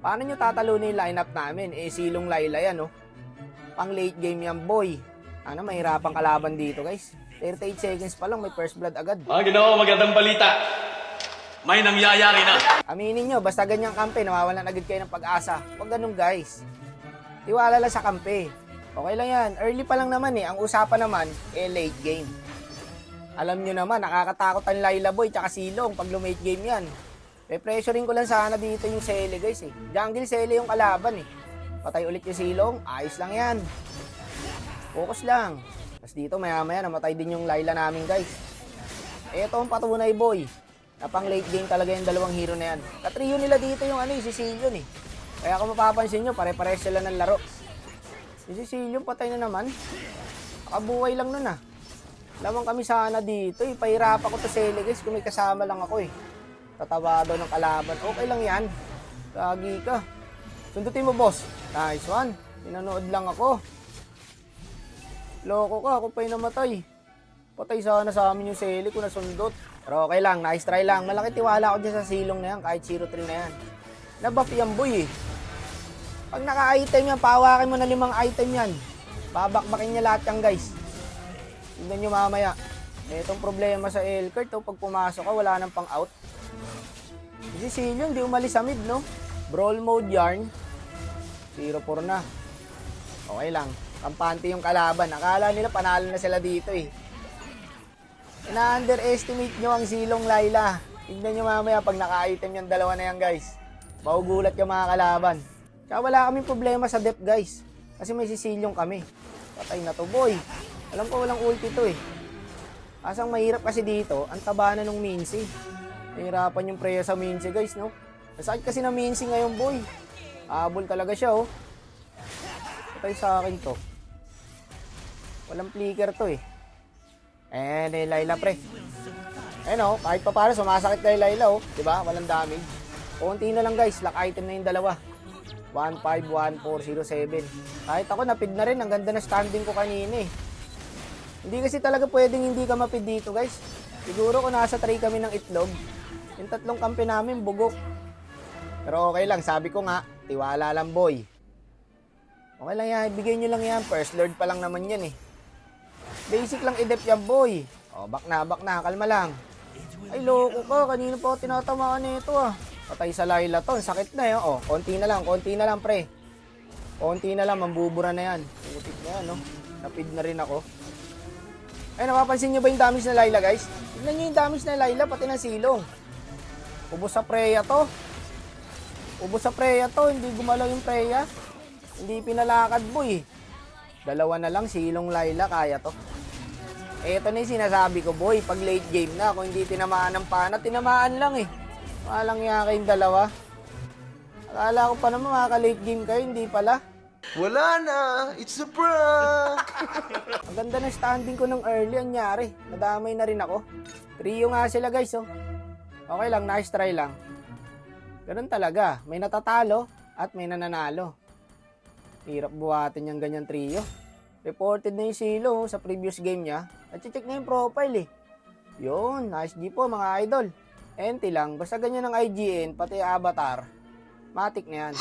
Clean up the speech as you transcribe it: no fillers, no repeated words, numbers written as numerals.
Paano nyo tatalunin yung lineup namin? Silong Layla yan, no? Pang late game yan, boy. Mahirapang kalaban dito, guys. 38 seconds pa lang, may first blood agad. Ginoo, magandang balita. May nangyayari na. Aminin nyo, basta ganyang kampe, nawawalan agad kayo ng pag-asa. Huwag ganun, guys. Tiwala lang sa kampe. Okay lang yan. Early pa lang naman eh. Ang usapan naman, late game. Alam nyo naman, nakakatakot ang Layla boy tsaka Silong pag lumate game yan. Pe-pressuring ko lang sana dito yung Sele, guys eh. Jungle Sele yung kalaban eh. Patay ulit yung Silong, ayos lang yan. Focus lang. Tapos dito maya-maya namatay din yung Layla namin, guys. Eto ang patunay, boy. Na pang late game talaga yung dalawang hero na yan. Katrio nila dito yung si Sicilian eh. Kaya kung mapapansin nyo, pare-pares sila ng laro. Si Sicilian patay na naman. Nakabuhay lang nun ah. Lamang kami sana dito eh. Pahirap ako to Sele, guys, kung may kasama lang ako eh. Tatawado ng kalaban. Okay lang yan. Lagi ka. Sundutin mo, boss. Nice one. Pinanood lang ako. Loko ka. Ako pa'y namatay. Patay sana sa amin yung Sele kung nasundot. Pero okay lang. Nice try lang. Malaki tiwala ako dyan sa Silong na yan. Kahit 0-3 na yan. Nabuff yan, boy eh. Pag naka-item yan, pahawakin mo na 5 item yan. Babakbakin niya lahat yan, guys. Tignan nyo mamaya. Itong problema sa Elcurt, pag pumasok ka, wala nang pang-out. Si Sicilian, di umalis sa mid, no? Brawl mode yarn. 0-4 na. Okay lang. Kampante yung kalaban. Akala nila panalo na sila dito eh. Ina-underestimate nyo ang Silong Layla. Tignan nyo mamaya pag naka-item yung dalawa na yan, guys. Maugulat yung mga kalaban. Kaya wala kaming problema sa depth, guys. Kasi may Sicilian kami. Patay na to, boy. Alam ko walang ulti to eh. Asang mahirap kasi dito, ang taba na nung Mincy. Nahirapan yung Freya sa Mincy, guys, no? Nasakit kasi na Mincy ngayon, boy. Habol talaga siya, oh. Patay sa akin to. Walang flicker to eh. Layla, pre. Oh, kahit pa para sumasakit kay Layla, oh. Diba? Walang damage. Konti na lang, guys. Lock item na yung dalawa. 1-5-1-4-0-7. Kahit ako, napid na rin. Ang ganda na standing ko kanina eh. Hindi kasi talaga pwedeng hindi ka mapid dito, guys. Siguro kung nasa 3 kami ng itlog, yung 3 kampe namin, bugok. Pero okay lang, sabi ko nga, tiwala lang, boy. Okay lang yan, ibigay nyo lang yan. First Lord pa lang naman yan eh. Basic lang i-dep yan, boy. O, back na, kalma lang. Ay, loko ka, kanina pa ako tinatamaan nito ah. Patay sa Layla to, sakit na yun. O, konti na lang, pre. Konti na lang, mambubura na yan. Putik na yan, no? Napid na rin ako. Ay, napapansin nyo ba yung damage na Layla, guys? Tignan nyo yung damage na Layla, pati ng Silong. Ubos sa Freya to. Hindi gumalaw yung Freya. Hindi pinalakad, boy. Dalawa na lang, Silong Layla, kaya to. Eto na yung sinasabi ko, boy. Pag late game na, kung hindi tinamaan ng pana, tinamaan lang eh. Walang niya kayong dalawa. Akala ko pa naman makaka-late game kayo, hindi pala. Wala na, it's a prank! Ang ganda ng standing ko ng early, ang nyari. Nadamay na rin ako. Trio nga sila, guys, oh. Okay lang, nice try lang. Ganun talaga, may natatalo at may nananalo. Hirap buhatin yung ganyan trio. Reported na yung Silo sa previous game niya. At check na yung profile eh. Yun, nice G po mga idol. Ente lang, basta ganyan ang IGN, pati avatar. Matik na yan.